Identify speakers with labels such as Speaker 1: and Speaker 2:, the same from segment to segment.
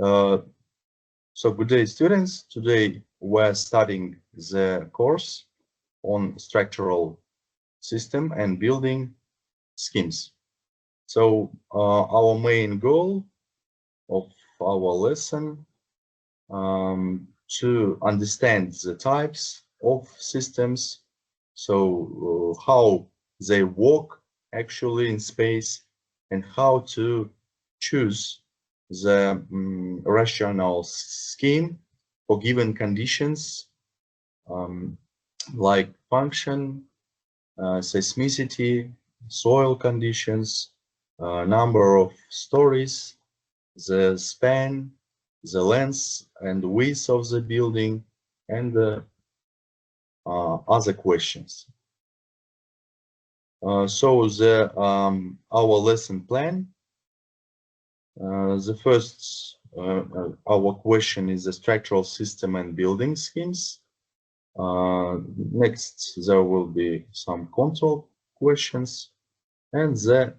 Speaker 1: Uh, so good day, students. Today we're studying the course on structural system and building schemes. So our main goal of our lesson to understand the types of systems, so how they work actually in space, and how to choose the rational scheme for given conditions, um, like function, seismicity, soil conditions, number of stories, the span, the length and width of the building, and other questions. So our lesson plan. The first our question is the structural system and building schemes. Next, there will be some control questions and the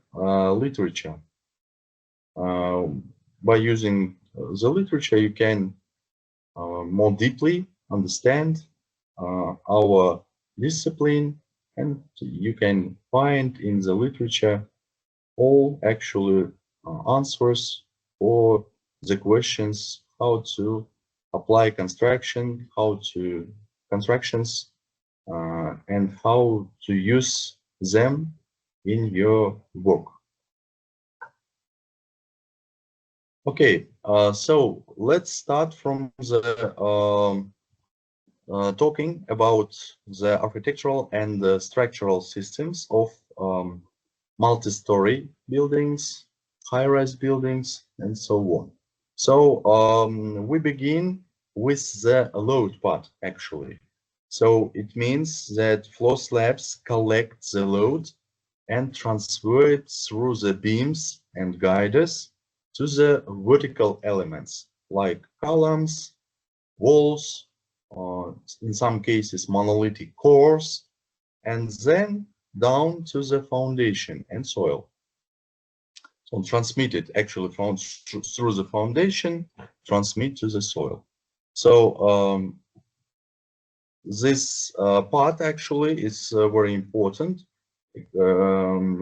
Speaker 1: literature. By using the literature, you can more deeply understand our discipline, and you can find in the literature all actually answers for the questions how to apply construction, how to constructions, and how to use them in your work. Okay, so let's start from the talking about the architectural and the structural systems of multi-story buildings, high-rise buildings, and so on. So we begin with the load part, actually. So it means that floor slabs collect the load and transfer it through the beams and girders to the vertical elements like columns, walls, in some cases monolithic cores, and then down to the foundation and soil. So transmitted actually found through the foundation, transmit to the soil. So this part actually is very important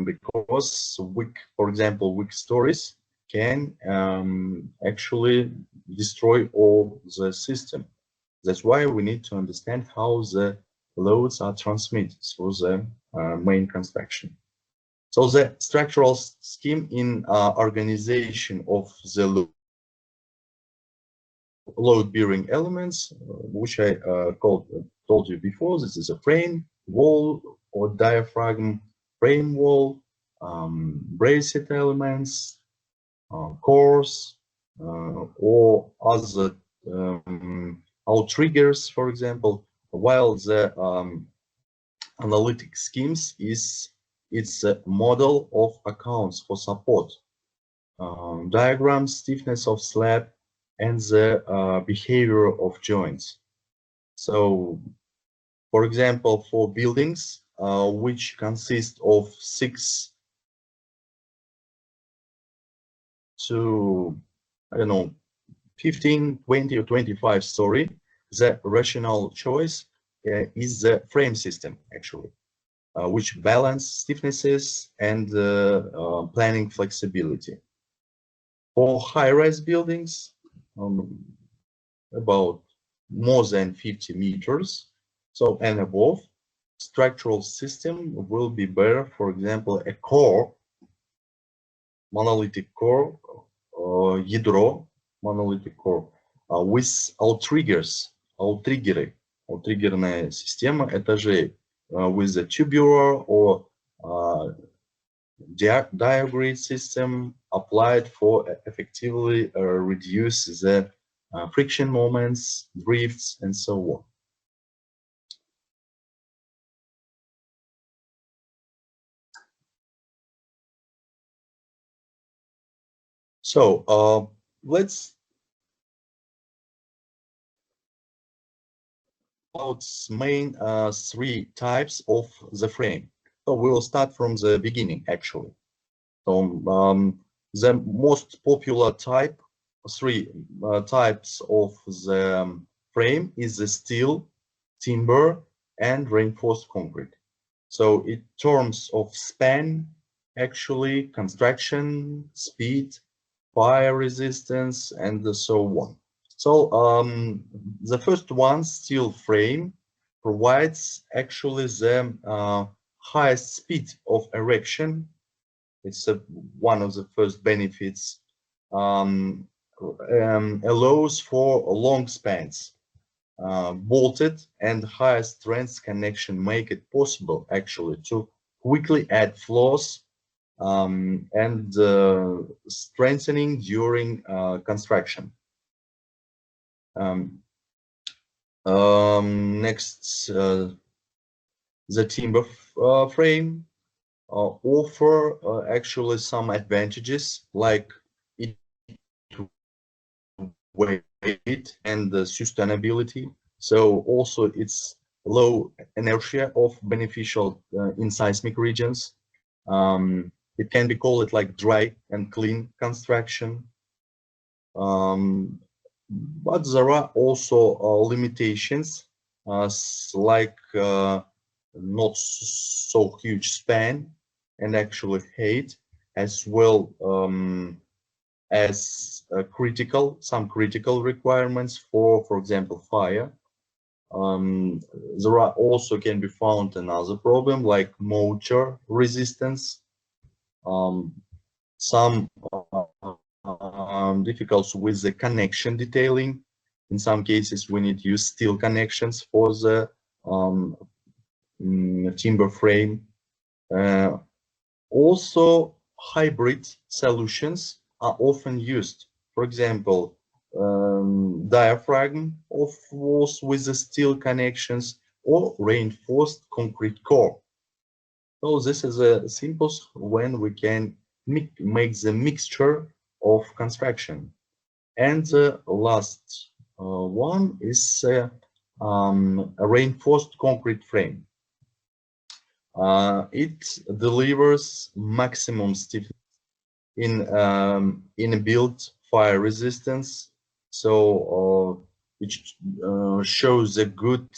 Speaker 1: because weak, for example, weak stories can actually destroy all the system. That's why we need to understand how the loads are transmitted through the main construction. So the structural scheme in organization of the load-bearing elements, which I told you before, this is a frame, wall, or diaphragm, frame wall, braced elements, cores, or other outriggers, for example, while the analytic schemes it's a model of accounts for support, diagrams, stiffness of slab, and the behavior of joints. So, for example, for buildings which consist of 6 to, I don't know, 15, 20, or 25 story, the rational choice is the frame system, actually, which balance stiffnesses and planning flexibility. For high-rise buildings, about more than 50 meters, so and above, structural system will be better. For example, a core, monolithic core, ядро, monolithic core, with outriggers, outriggerная система этажей, with a tubular or diagrid system applied for effectively reduce the friction moments, drifts, and so on. So let's about main 3 types of the frame. So we will start from the beginning, actually. So the most popular type three types of the frame is the steel, timber, and reinforced concrete. So in terms of span, actually construction, speed, fire resistance, and so on. So the first one, steel frame, provides actually the highest speed of erection. It's one of the first benefits. Allows for long spans. Bolted and higher strength connection make it possible actually to quickly add floors and strengthening during construction. Next, the timber frame offer actually some advantages like it weight and the sustainability. So also it's low inertia of beneficial in seismic regions. It can be called like dry and clean construction. But there are also limitations like not so huge span and actually height, as well as some critical requirements for example, fire. There are also can be found another problem like moisture resistance, some difficulties with the connection detailing. In some cases, we need to use steel connections for the timber frame. Also, hybrid solutions are often used. For example, diaphragm of walls with the steel connections or reinforced concrete core. So this is a simple when we can make the mixture of construction. And the last one is a reinforced concrete frame. It delivers maximum stiffness in a built fire resistance, so it shows a good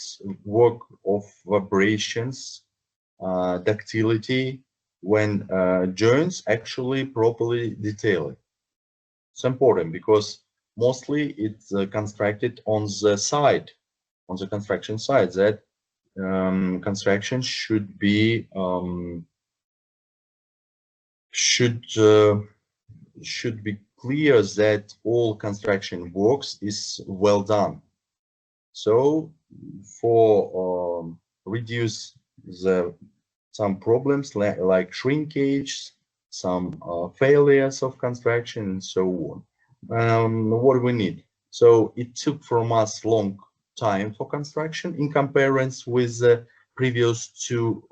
Speaker 1: work of vibrations, ductility when joints actually properly detailed. It's important because mostly it's constructed on the side, on the construction side, that construction should be should be clear that all construction works is well done. So for reduce some problems like shrinkage, some failures of construction, and so on. What do we need? So it took from us long time for construction in comparison with the previous two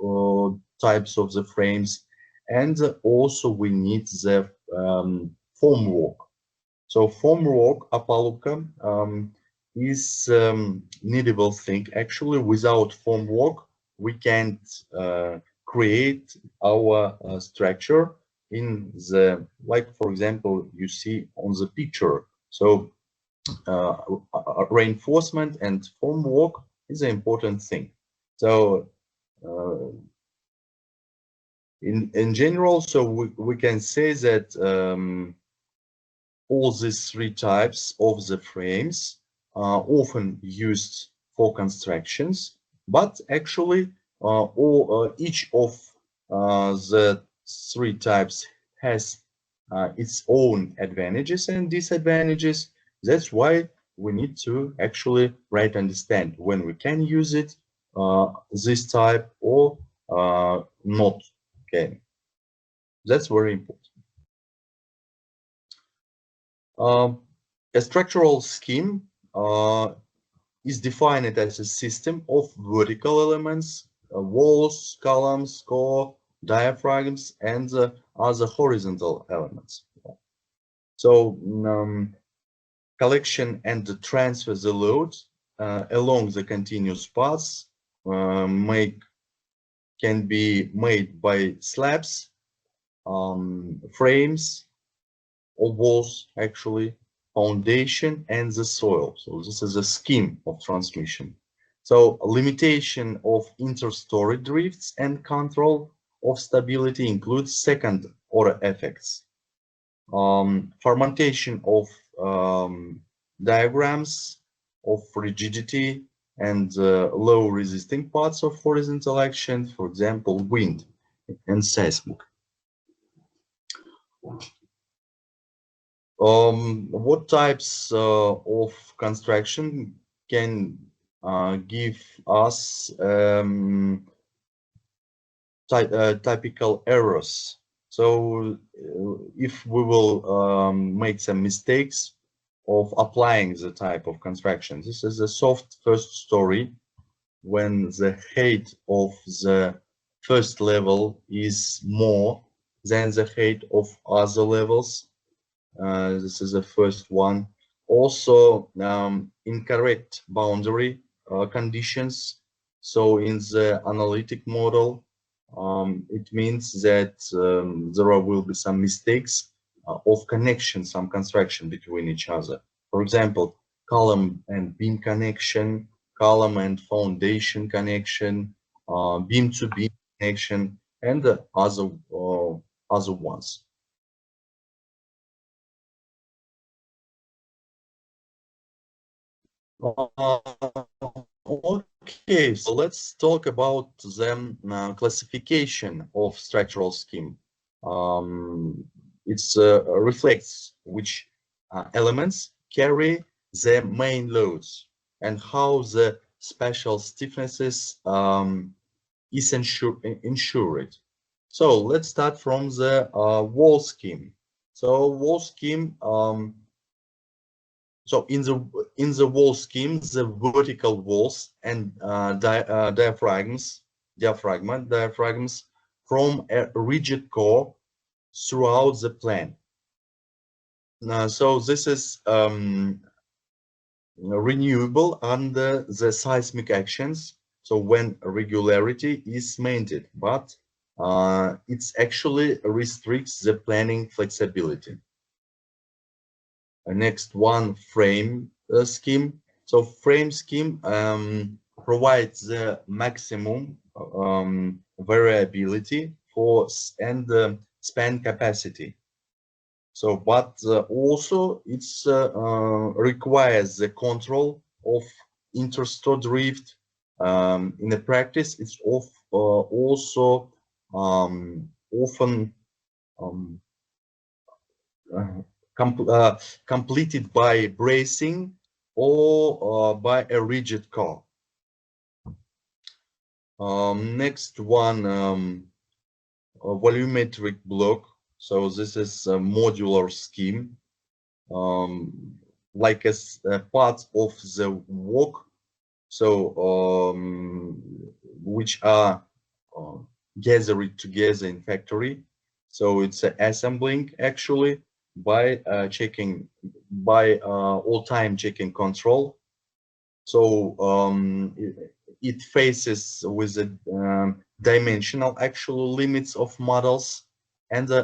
Speaker 1: types of the frames, and also we need the formwork. So formwork, Apaluka, is needable thing. Actually, without formwork, we can't create our structure in the, like, for example, you see on the picture. So reinforcement and formwork is an important thing. So in general, so we can say that all these three types of the frames are often used for constructions, but actually each of the three types has its own advantages and disadvantages. That's why we need to actually understand when we can use it, this type, or not. Okay, that's very important. A structural scheme is defined as a system of vertical elements, walls, columns, core, diaphragms, and other horizontal elements. So collection and transfer the load along the continuous paths can be made by slabs, frames, or walls actually, foundation, and the soil. So this is a scheme of transmission. So limitation of interstory drifts and control of stability includes second order effects. Fermentation of diagrams of rigidity and low resisting parts of horizontal action, for example, wind and seismic. What types of construction can give us typical errors? So if we will make some mistakes of applying the type of construction, this is a soft first story when the height of the first level is more than the height of other levels. This is the first one. Also, incorrect boundary conditions. So in the analytic model, it means that there will be some mistakes of connection, some construction between each other. For example, column and beam connection, column and foundation connection, beam to beam connection, and other ones. Okay, so let's talk about the classification of structural scheme. It reflects which elements carry the main loads and how the special stiffnesses is ensured. So let's start from the wall scheme. So wall scheme. So in the wall scheme, the vertical walls and diaphragms from a rigid core throughout the plan. So this is renewable under the seismic actions. So when regularity is maintained, but it actually restricts the planning flexibility. Next one, frame scheme. So frame scheme provides the maximum variability for and span capacity. So, but also it's requires the control of interstory drift. In the practice, it's also often completed by bracing or by a rigid core. Next one, a volumetric block. So this is a modular scheme, like as a part of the work. So which are gathered together in factory. So it's assembling actually by checking by all-time checking control. So it faces with the dimensional actual limits of models and a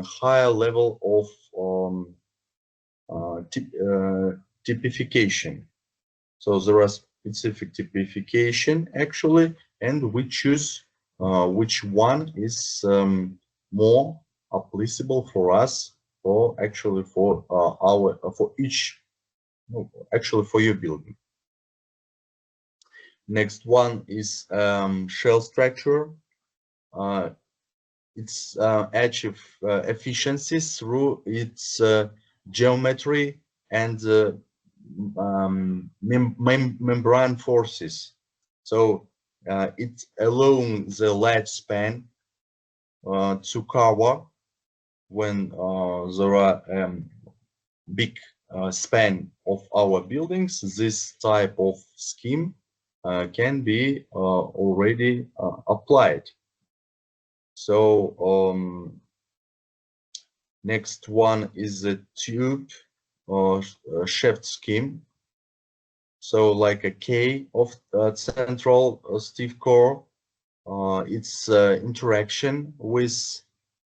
Speaker 1: higher level of typification. So there are specific typification actually, and we choose which one is more applicable for us, or actually for our for each, no, actually for your building. Next one is shell structure. It's achieve efficiencies through its geometry and membrane forces. So it allows the latch span to cover when there are big span of our buildings. This type of scheme can be already applied. So next one is the tube or shaft scheme. So like a K of central stiff core, its interaction with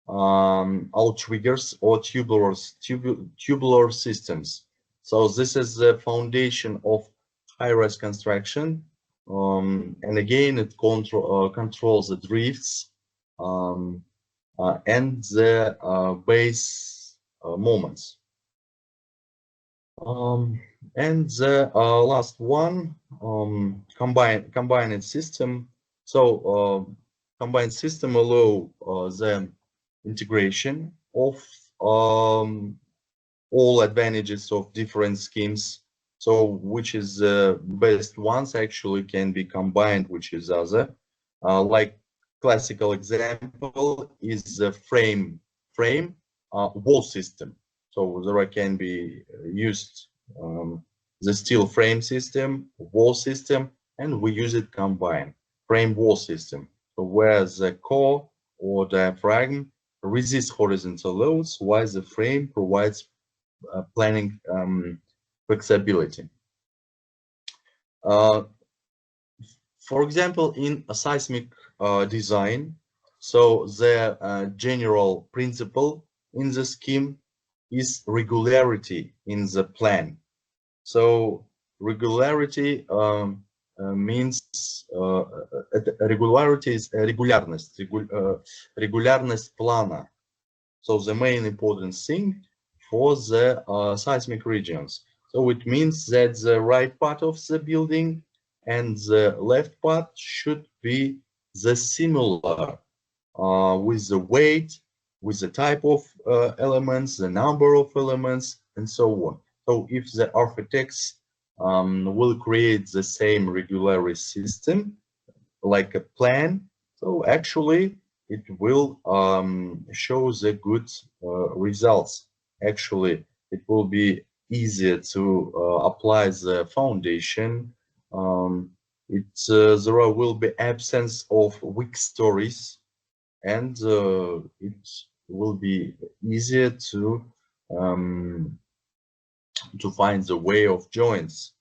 Speaker 1: outriggers or tubular systems. So this is the foundation of high-rise construction, and again it controls the drifts and the base moments. And the last one, combined system. So combined system allow the integration of all advantages of different schemes. So which is the best ones actually can be combined, which is other. Like classical example is the frame wall system. So there can be used the steel frame system, wall system, and we use it combined frame wall system. So where the core or diaphragm resists horizontal loads, while the frame provides planning flexibility. For example, in a seismic design, so the general principle in the scheme is regularity in the plan. So regularity means regularity is регулярность плана. So the main important thing for the seismic regions. So it means that the right part of the building and the left part should be the similar with the weight, with the type of elements, the number of elements, and so on. So if the architects will create the same regularity system, like a plan, so actually it will show the good results. Actually, it will be easier to apply the foundation. There will be absence of weak stories, and it will be easier to find the way of joints.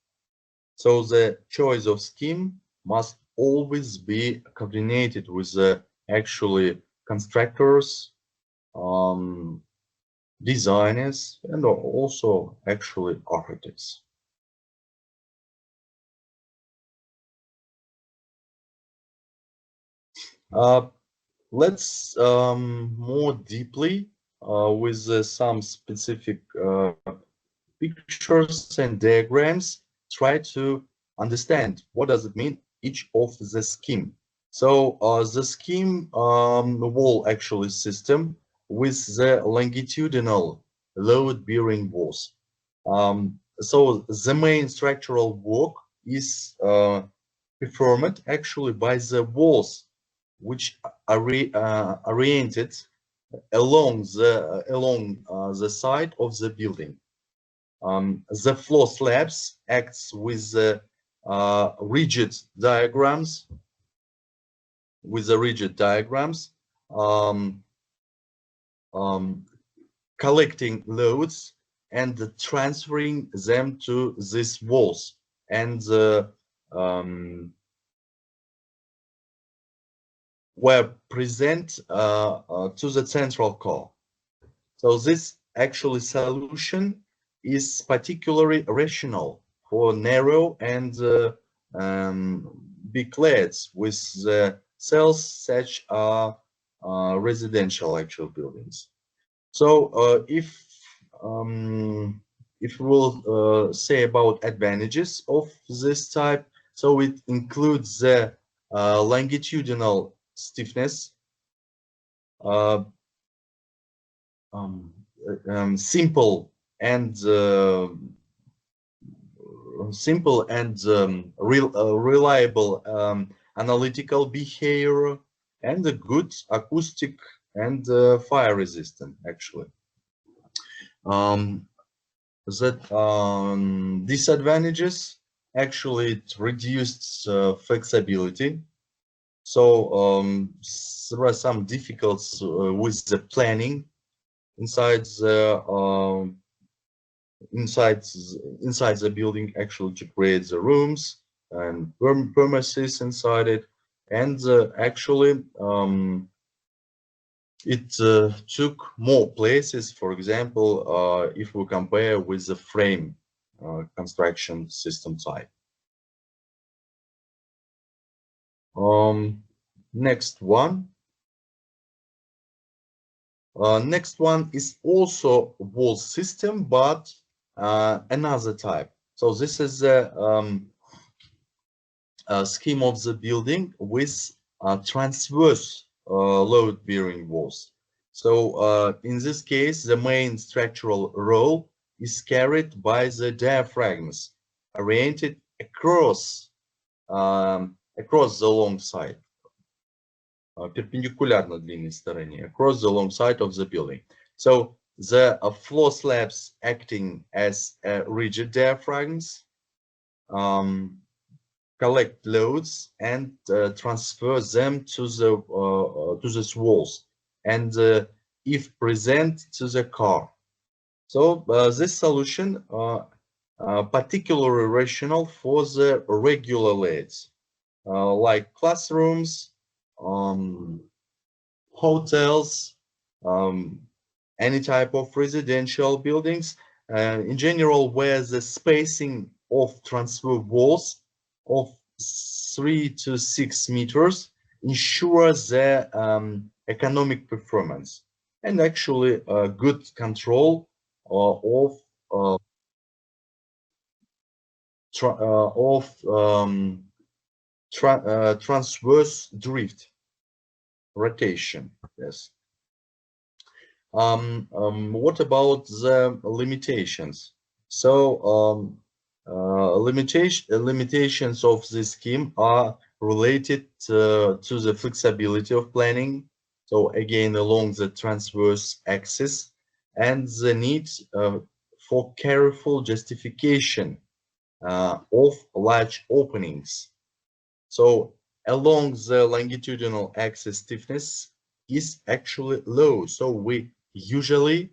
Speaker 1: So the choice of scheme must always be coordinated with the actually constructors, designers, and also actually architects. Let's more deeply with some specific pictures and diagrams try to understand what does it mean each of the scheme. So the scheme wall actually system with the longitudinal load bearing walls. So the main structural work is performed actually by the walls which are oriented along the side of the building. The floor slabs acts with the rigid diagrams, um, um, collecting loads and transferring them to these walls and were present to the central core. So this actually solution is particularly rational for narrow and big leads with the cells such are residential actual buildings. So if we'll say about advantages of this type, so it includes the longitudinal stiffness, simple and reliable analytical behavior, and a good acoustic and fire resistant actually. Disadvantages actually it reduced flexibility. So there are some difficulties with the planning inside the building actually to create the rooms and premises inside it, and actually it took more places. For example, if we compare with the frame construction system type. Next one. Next one is also wall system, but another type. So this is the scheme of the building with transverse load-bearing walls. So in this case, the main structural role is carried by the diaphragms oriented across the long side, perpendicularно длинной стороне, across the long side of the building. So the floor slabs acting as rigid diaphragms collect loads and transfer them to these walls, and if present to the car. So this solution particularly rational for the regular layers, like classrooms, hotels, any type of residential buildings, in general, where the spacing of transfer walls of 3 to 6 meters ensures the economic performance and actually good control of transverse drift rotation. Yes. What about the limitations? So limitations of this scheme are related to the flexibility of planning. So again, along the transverse axis, and the need for careful justification of large openings. So along the longitudinal axis, stiffness is actually low. So we usually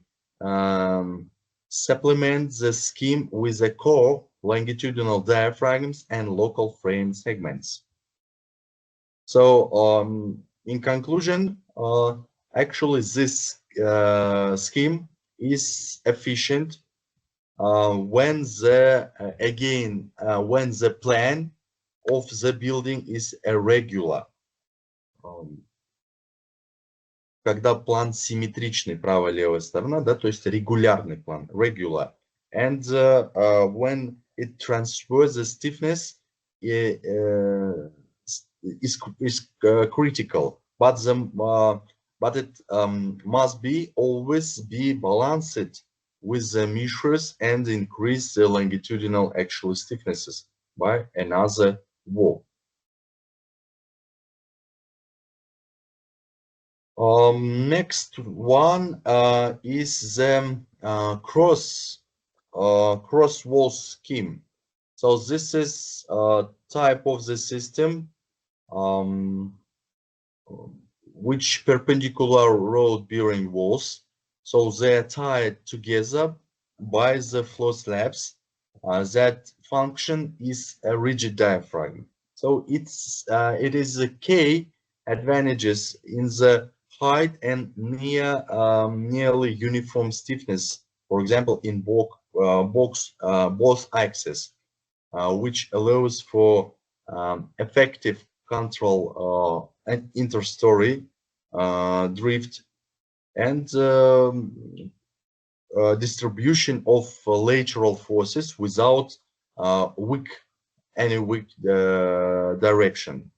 Speaker 1: supplement the scheme with a core, longitudinal diaphragms, and local frame segments. So in conclusion, actually this scheme is efficient when the plan of the building is irregular. Когда план симметричный, правая-левая сторона, да, то есть регулярный план, regular. And when it transfers the stiffness is critical, but it must be always be balanced with the measures and increase the longitudinal actual stiffnesses by another wall. Next one is the cross wall scheme. So this is type of the system which perpendicular load-bearing walls. So they are tied together by the floor slabs. That function is a rigid diaphragm. So it is the key advantages in the height and nearly uniform stiffness. For example, in both axes, which allows for effective control and interstory drift and distribution of lateral forces without any weak direction.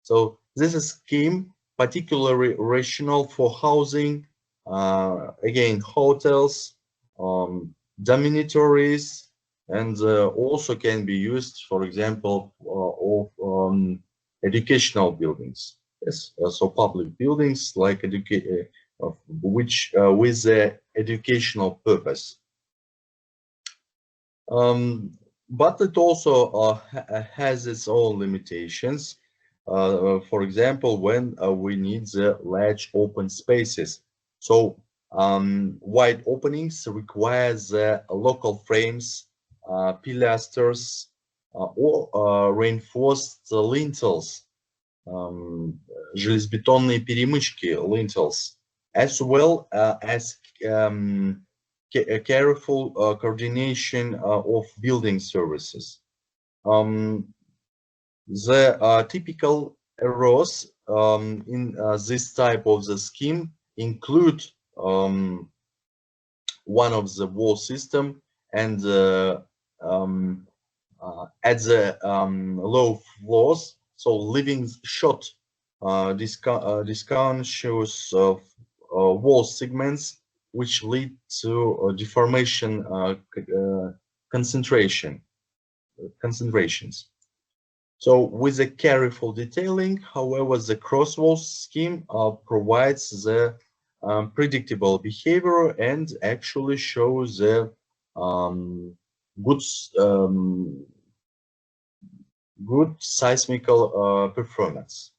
Speaker 1: So this is scheme particularly rational for housing, again, hotels, dormitories, and also can be used, for example, of educational buildings. Yes, so public buildings like which with the educational purpose. But it also has its own limitations. For example, when we need the large open spaces. So wide openings require the local frames, pilasters, or reinforced lintels, железобетонные перемычки, lintels, as well as a careful coordination of building services. The typical errors in this type of the scheme include one of the wall system and at the low floors, so leaving short discontinuous wall segments, which lead to deformation concentrations. So with a careful detailing, however, the cross wall scheme provides the predictable behavior and actually shows the good good seismical performance.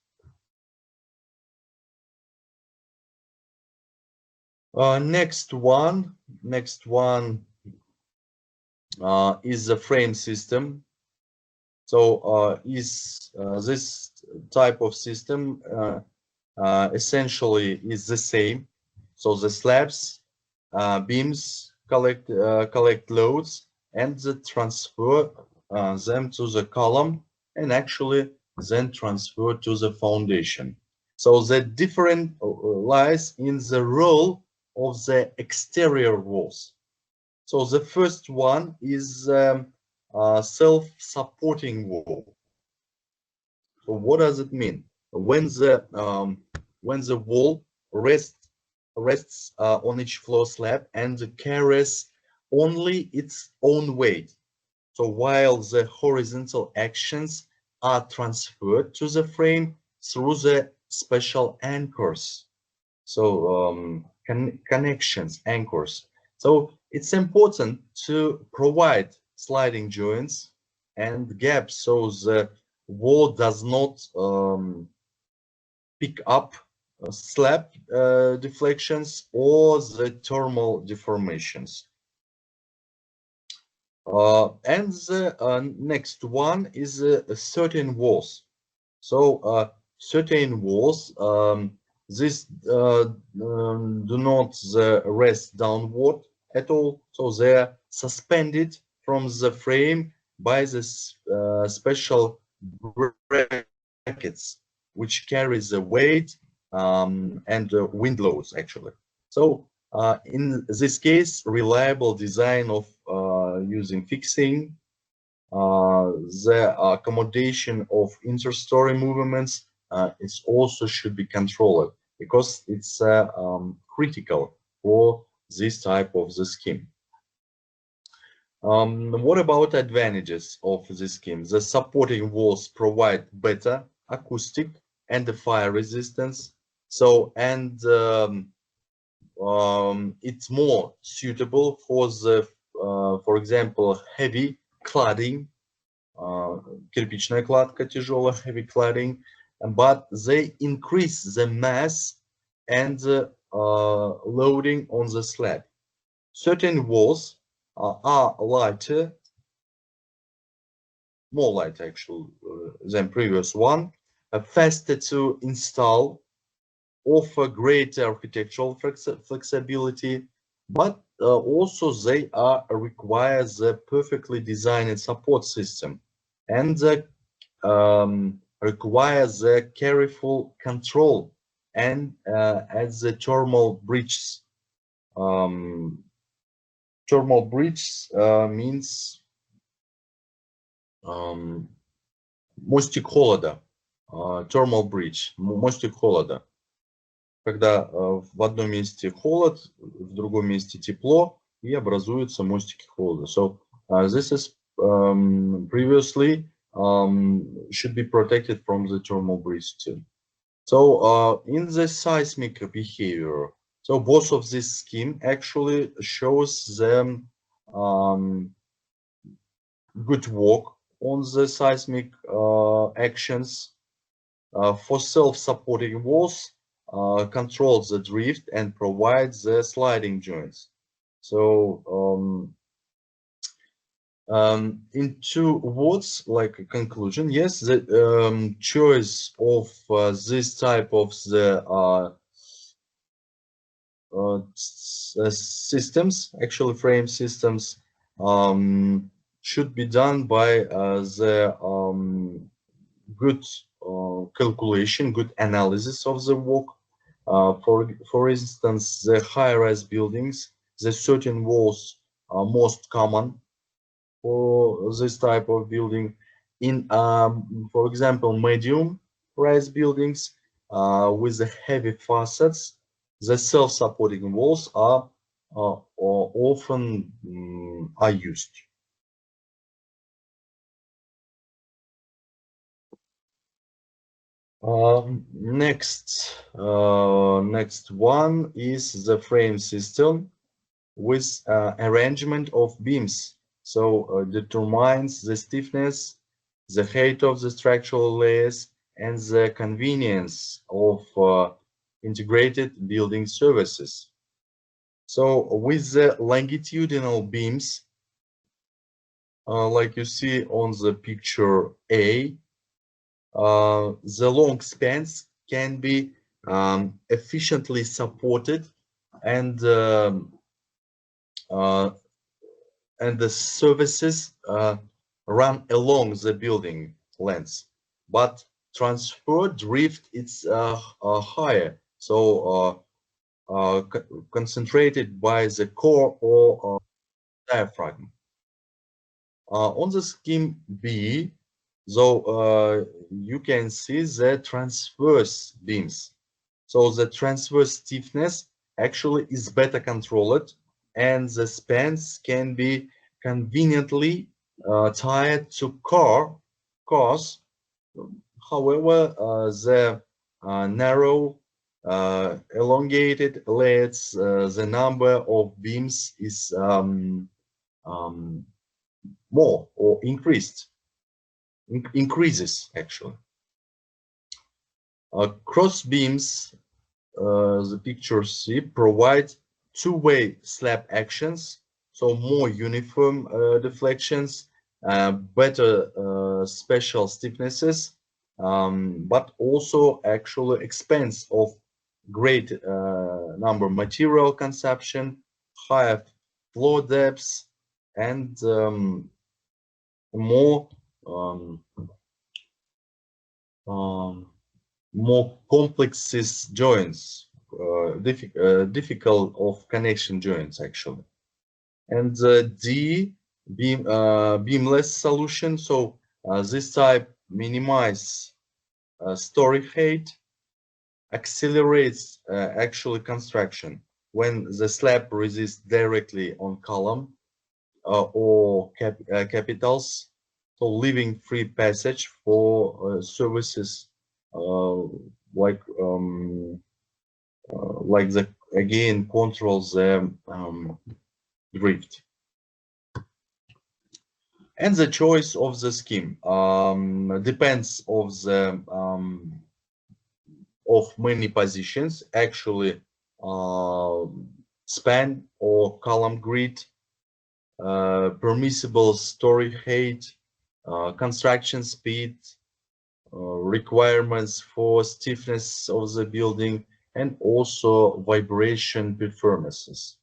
Speaker 1: Next one is the frame system. So this type of system essentially is the same. So the slabs, beams collect loads and transfer them to the column and actually then transfer to the foundation. So the difference lies in the role of the exterior walls. So the first one is self-supporting wall. So what does it mean? When the wall rests on each floor slab and carries only its own weight. So while the horizontal actions are transferred to the frame through the special anchors. So connections, anchors. So it's important to provide sliding joints and gaps so the wall does not pick up slab deflections or the thermal deformations. And the next one is certain walls. So certain walls, this do not rest downward at all. So they are suspended from the frame by this special brackets, which carries the weight and wind loads actually. So in this case, reliable design of using fixing, the accommodation of interstory movements is also should be controlled because it's critical for this type of the scheme. What about advantages of this scheme? The supporting walls provide better acoustic and the fire resistance. So and it's more suitable for the, for example, heavy cladding, кирпичная кладка тяжелая, heavy cladding, but they increase the mass and loading on the slab. Certain walls are lighter, more light actually than previous one, faster to install, offer greater architectural flexibility, but also they require the perfectly designed support system and require the careful control and as the thermal breaches. Thermal breach means мостик холода, thermal breach, мостик холода. Когда в одном месте холод, в другом месте тепло, и образуются мостики холода. So this is previously should be protected from the thermal breach too. So in the seismic behavior, so both of this scheme actually shows them good work on the seismic actions. For self-supporting walls, controls the drift and provides the sliding joints. So in two words, like a conclusion, yes, the choice of this type of the systems, actually frame systems, should be done by the good calculation, good analysis of the work. For instance, the high-rise buildings, the certain walls are most common for this type of building. In, for example, medium-rise buildings with the heavy facades, the self-supporting walls are often are used. Next one is the frame system with arrangement of beams. So determines the stiffness, the height of the structural layers, and the convenience of integrated building services. So with the longitudinal beams, like you see on the picture A, the long spans can be efficiently supported, and the services run along the building length, but transfer drift is higher, so concentrated by the core or diaphragm. On the scheme B, so you can see the transverse beams. So the transverse stiffness actually is better controlled, and the spans can be conveniently tied to cars. However, the narrow, elongated layers, the number of beams is more or increases actually. Cross beams, the picture C, provide two-way slab actions, so more uniform deflections, better special stiffnesses, but also actually expense of great number material consumption, higher floor depths, and more more complex joints, difficult of connection joints actually. And D, beamless solution. So this type minimize story height, accelerates actually construction when the slab resists directly on column or capitals, so leaving free passage for services like the again controls the drift. And the choice of the scheme depends of many positions, actually span or column grid, permissible story height, construction speed, requirements for stiffness of the building, and also vibration performances.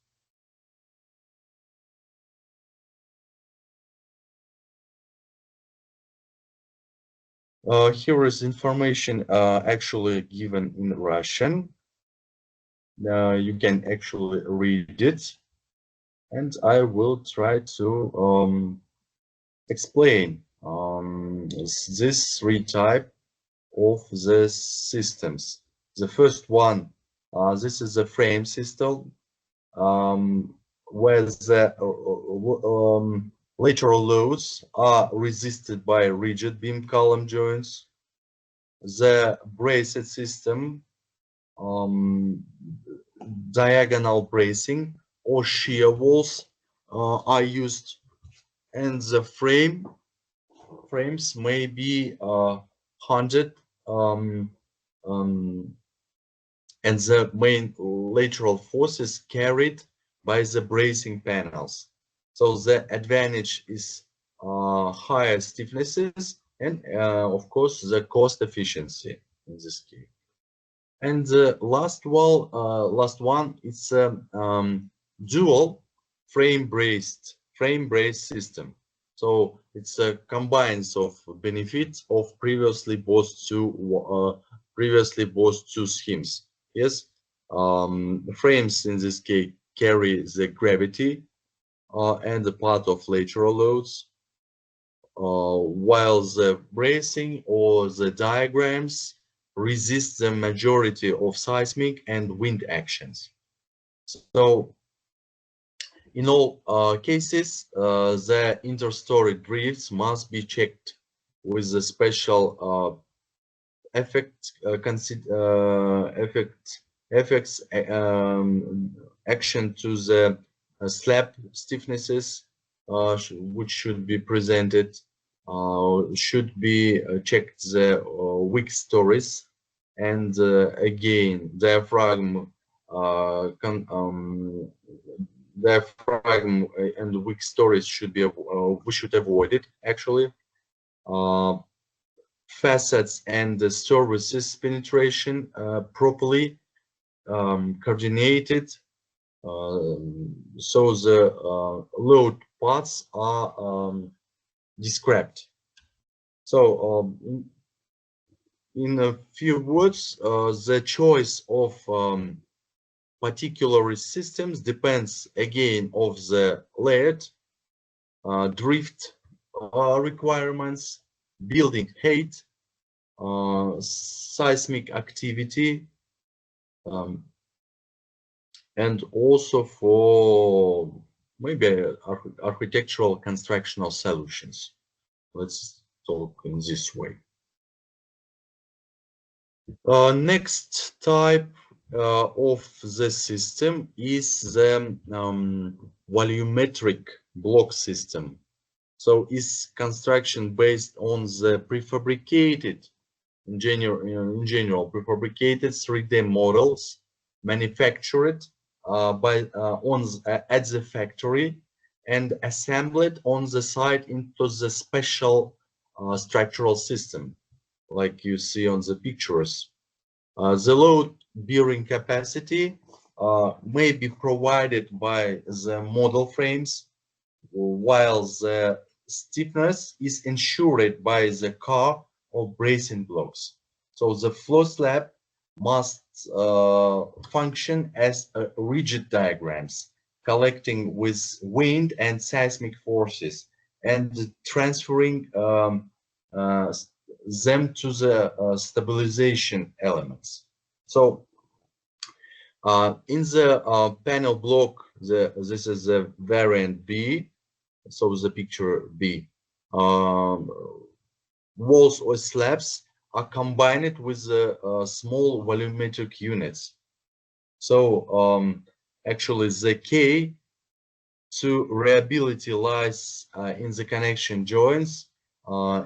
Speaker 1: Here is information actually given in Russian. You can actually read it, and I will try to explain this three types of the systems. The first one, this is the frame system, where the lateral loads are resisted by rigid beam column joints. The braced system, diagonal bracing or shear walls are used, and the frames may be 100 and the main lateral force is carried by the bracing panels. So the advantage is higher stiffnesses and of course the cost efficiency in this case. And the last one is a dual frame brace system. So it's a combines of benefits of previously both two schemes. Yes, the frames in this case carry the gravity and the part of lateral loads, while the bracing or the diagrams resist the majority of seismic and wind actions. So in all cases, the interstory drifts must be checked with a special effect, effects action to the slab stiffnesses, which should be presented. Should be checked the weak stories, and again diaphragm and weak stories should be we should avoid it actually. Facets and the surfaces penetration properly coordinated, so the load paths are described. So in a few words, the choice of particular systems depends again of the layered drift requirements, building height, seismic activity, and also for maybe architectural constructional solutions. Let's talk in this way. Next type of the system is the volumetric block system. So is construction based on the prefabricated, in general prefabricated 3D models manufactured at the factory and assembled on the site into the special structural system, like you see on the pictures. The load bearing capacity may be provided by the model frames, while the stiffness is ensured by the car or bracing blocks. So the floor slab must function as rigid diagrams, collecting with wind and seismic forces and transferring them to the stabilization elements. So in the panel block, this is the variant B. So the picture B. Walls or slabs are combined with small volumetric units. So actually the K to reliability lies in the connection joints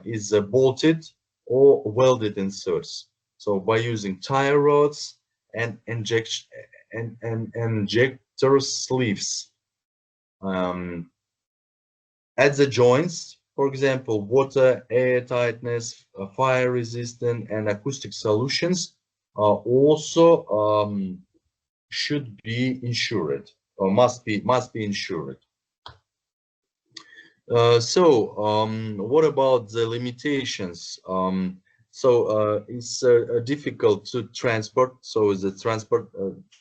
Speaker 1: is bolted or welded inserts. So by using tie rods and injector sleeves. At the joints, for example, water, air tightness, fire resistant, and acoustic solutions also should be insured or must be insured. What about the limitations? It's difficult to transport. So the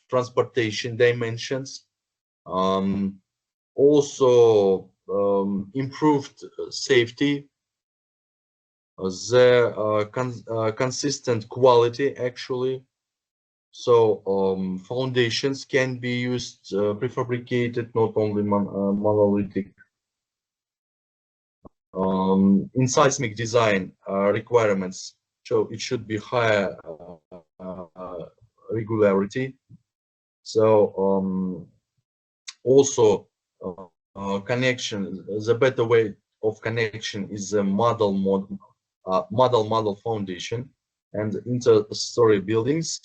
Speaker 1: transportation dimensions. Also improved safety, the consistent quality actually. So foundations can be used prefabricated, not only monolithic. In seismic design requirements, so it should be higher regularity. So also connection, the better way of connection is the model foundation and inter-story buildings.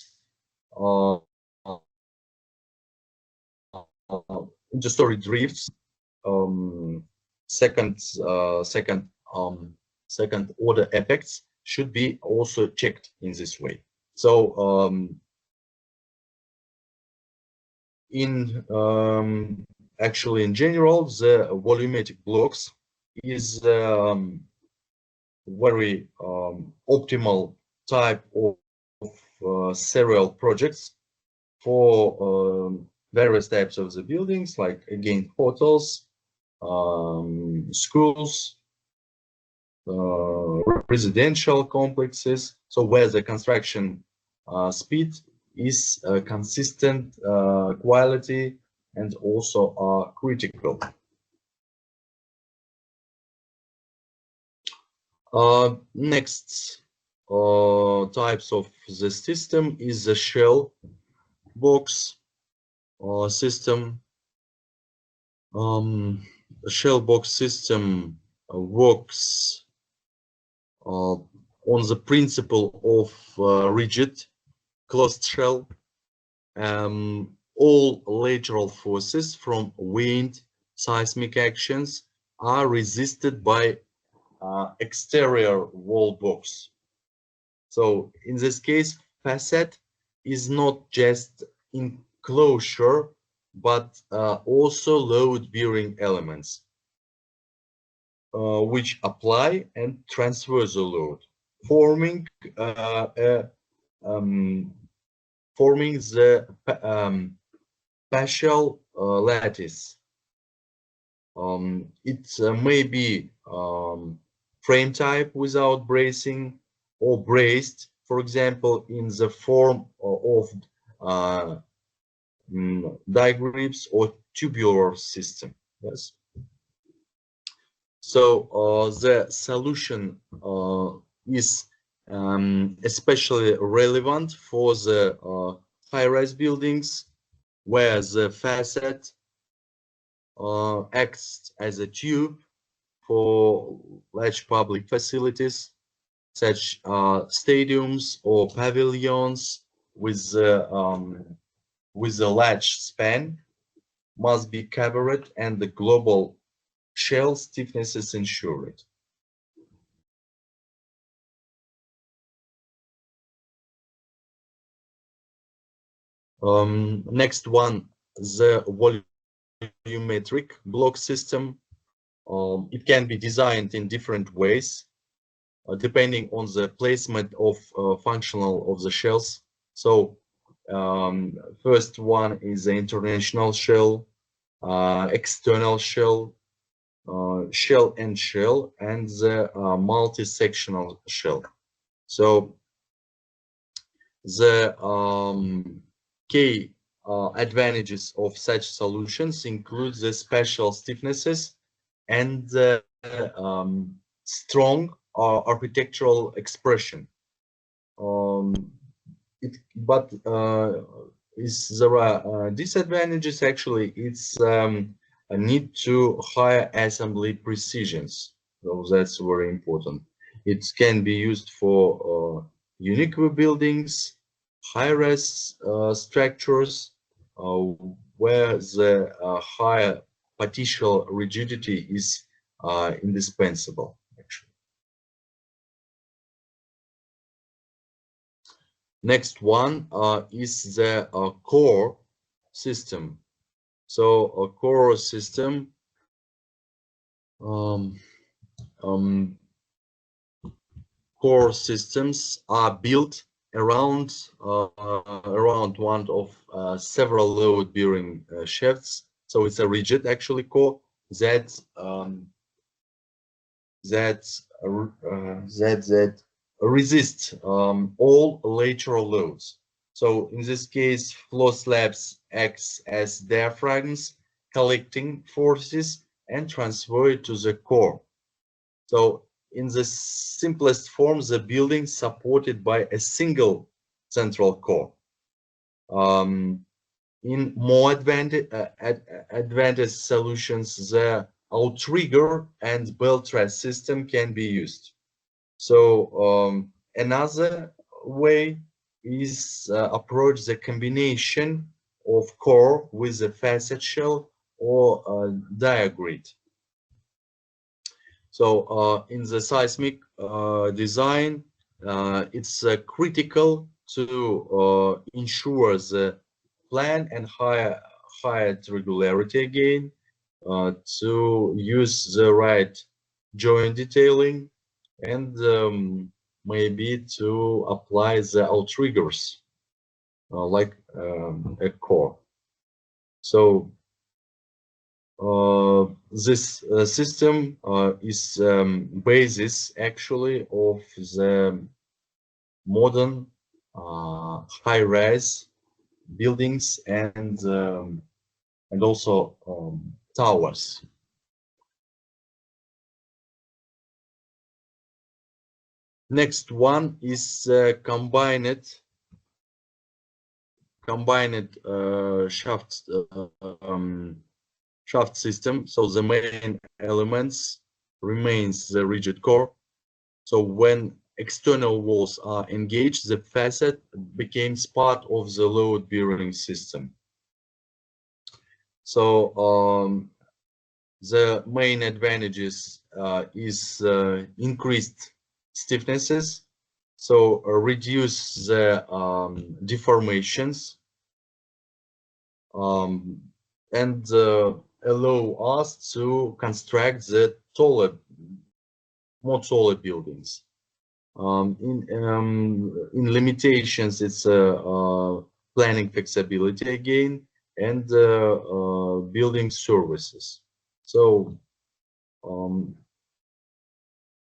Speaker 1: Inter-story drifts, second order effects should be also checked in this way. So in actually in general, the volumetric blocks is very optimal type of serial projects for various types of the buildings, like again hotels, schools, residential complexes. So where the construction speed is consistent, quality, and also critical. Next types of the system is the shell box system. The shell box system works on the principle of rigid closed shell. All lateral forces from wind, seismic actions are resisted by exterior wall box. So in this case, facade is not just enclosure, but also load-bearing elements, which apply and transfer the load, forming forming the partial lattice. It may be frame type without bracing or braced, for example, in the form of diagrams or tubular system. Yes. So the solution is especially relevant for the high-rise buildings where the facade acts as a tube for large public facilities such stadiums or pavilions with a large span must be covered and the global shell stiffness is ensured. Next one, the volumetric block system. It can be designed in different ways depending on the placement of functional of the shells. So first one is the international shell, external shell, shell and shell, and the multi-sectional shell. So the key advantages of such solutions include the special stiffnesses and the strong architectural expression. But there are disadvantages. Actually, it's a need to higher assembly precisions. So that's very important. It can be used for unique buildings, high-rise structures, where the higher partial rigidity is indispensable. Actually, next one is the core system. So a core system core systems are built around one of several load-bearing shafts. So it's a rigid actually core that resist all lateral loads. So in this case, floor slabs acts as diaphragms, collecting forces and transfer it to the core. So in the simplest form, the building supported by a single central core. In more advanced solutions, the outrigger and belt truss system can be used. So another way is approach the combination of core with a facet shell or diagrid. So in the seismic design, it's critical to ensure the plan and height regularity again, to use the right joint detailing, and maybe to apply the outriggers like a core. So this system is basis actually of the modern high-rise buildings and also towers. Next one is combined shaft system. So the main elements remains the rigid core. So when external walls are engaged, the facade becomes part of the load-bearing system. So the main advantages is increased stiffnesses, so reduce the deformations, and allow us to construct the more taller buildings. In limitations, it's planning flexibility again, and building services. So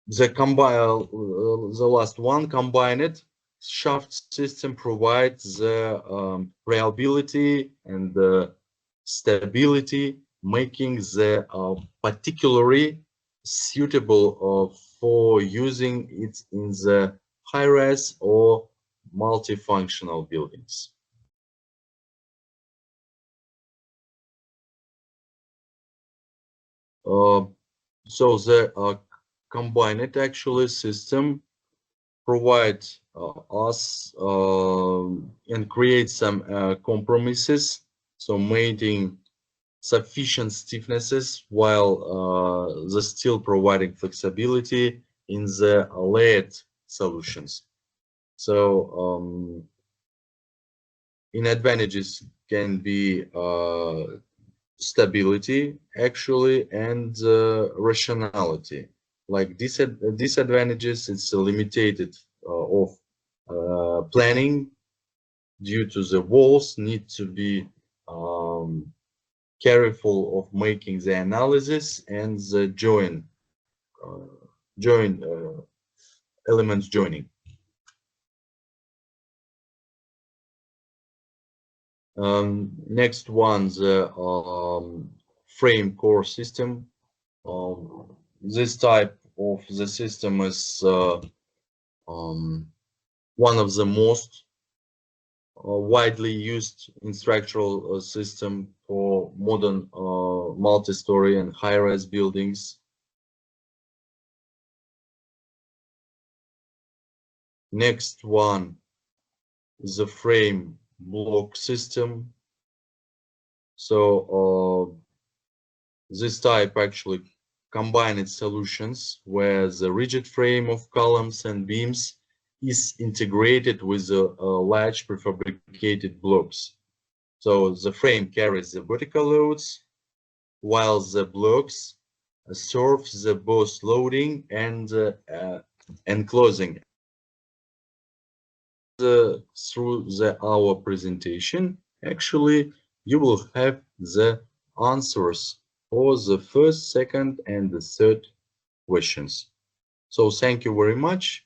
Speaker 1: the last one, combined shaft system, provides the reliability and stability, making the particularly suitable for using it in the high-rise or multifunctional buildings. So the combined actually system provides us and create some compromises, so maintaining sufficient stiffnesses while the still providing flexibility in the layered solutions. So in advantages can be stability actually, and rationality. Like disadvantages, it's limited of planning due to the walls need to be careful of making the analysis and the elements joining. Next one, the frame core system. This type of the system is one of the most widely used in structural system for modern multi-story and high-rise buildings. Next one is the frame block system. So this type actually combined solutions where the rigid frame of columns and beams is integrated with the large prefabricated blocks. So the frame carries the vertical loads, while the blocks serve the both loading and enclosing. Through our presentation, actually, you will have the answers for the first, second, and the third questions. So thank you very much.